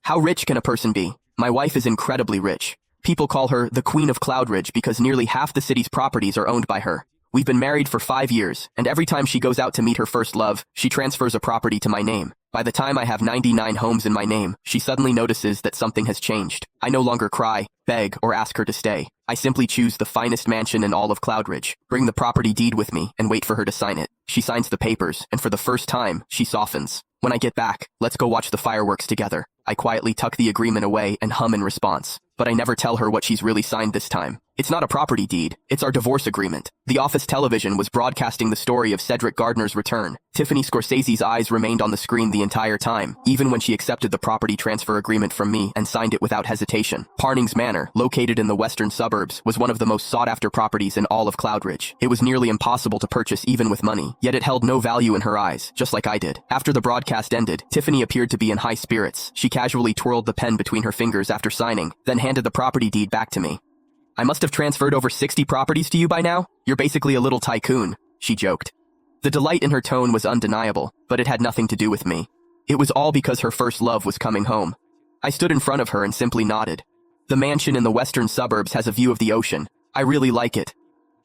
How rich can a person be? My wife is incredibly rich. People call her the Queen of Cloudridge because nearly half the city's properties are owned by her. We've been married for 5 years, and every time she goes out to meet her first love, she transfers a property to my name. By the time I have 99 homes in my name, she suddenly notices that something has changed. I no longer cry, beg, or ask her to stay. I simply choose the finest mansion in all of Cloudridge, bring the property deed with me, and wait for her to sign it. She signs the papers, and for the first time, she softens. When I get back, let's go watch the fireworks together. I quietly tuck the agreement away and hum in response. But I never tell her what she's really signed this time. It's not a property deed, it's our divorce agreement. The office television was broadcasting the story of Cedric Gardner's return. Tiffany Scorsese's eyes remained on the screen the entire time, even when she accepted the property transfer agreement from me and signed it without hesitation. Parnings Manor, located in the western suburbs, was one of the most sought-after properties in all of Cloudridge. It was nearly impossible to purchase even with money, yet it held no value in her eyes, just like I did. After the broadcast ended, Tiffany appeared to be in high spirits. She casually twirled the pen between her fingers after signing, then handed the property deed back to me. I must have transferred over 60 properties to you by now? You're basically a little tycoon, she joked. The delight in her tone was undeniable, but it had nothing to do with me. It was all because her first love was coming home. I stood in front of her and simply nodded. The mansion in the western suburbs has a view of the ocean. I really like it.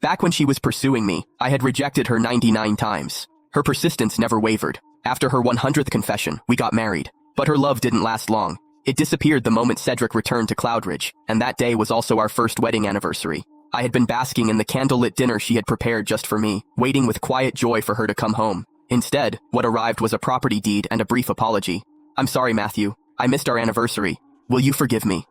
Back when she was pursuing me, I had rejected her 99 times. Her persistence never wavered. After her 100th confession, we got married. But her love didn't last long. It disappeared the moment Cedric returned to Cloudridge, and that day was also our first wedding anniversary. I had been basking in the candlelit dinner she had prepared just for me, waiting with quiet joy for her to come home. Instead, what arrived was a property deed and a brief apology. I'm sorry, Matthew. I missed our anniversary. Will you forgive me?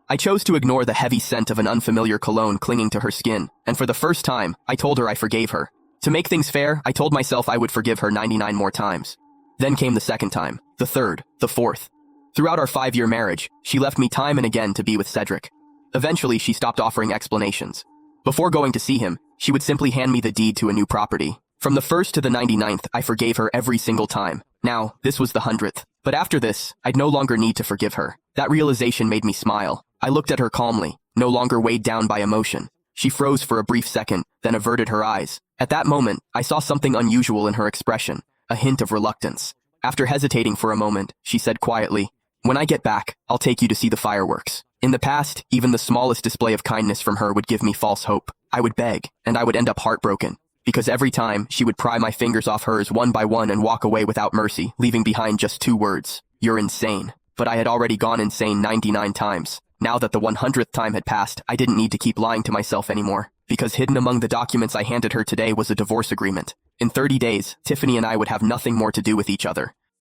I chose to ignore the heavy scent of an unfamiliar cologne clinging to her skin, and for the first time, I told her I forgave her. To make things fair, I told myself I would forgive her 99 more times. Then came the second time, the third, the fourth. Throughout our 5-year marriage, she left me time and again to be with Cedric. Eventually, she stopped offering explanations. Before going to see him, she would simply hand me the deed to a new property. From the 1st to the 99th, I forgave her every single time. Now, this was the 100th. But after this, I'd no longer need to forgive her. That realization made me smile. I looked at her calmly, no longer weighed down by emotion. She froze for a brief second, then averted her eyes. At that moment, I saw something unusual in her expression, a hint of reluctance. After hesitating for a moment, she said quietly, "When I get back, I'll take you to see the fireworks." In the past, even the smallest display of kindness from her would give me false hope. I would beg, and I would end up heartbroken. Because every time, she would pry my fingers off hers one by one and walk away without mercy, leaving behind just 2 words. "You're insane." But I had already gone insane 99 times. Now that the 100th time had passed, I didn't need to keep lying to myself anymore. Because hidden among the documents I handed her today was a divorce agreement. In 30 days, Tiffany and I would have nothing more to do with each other.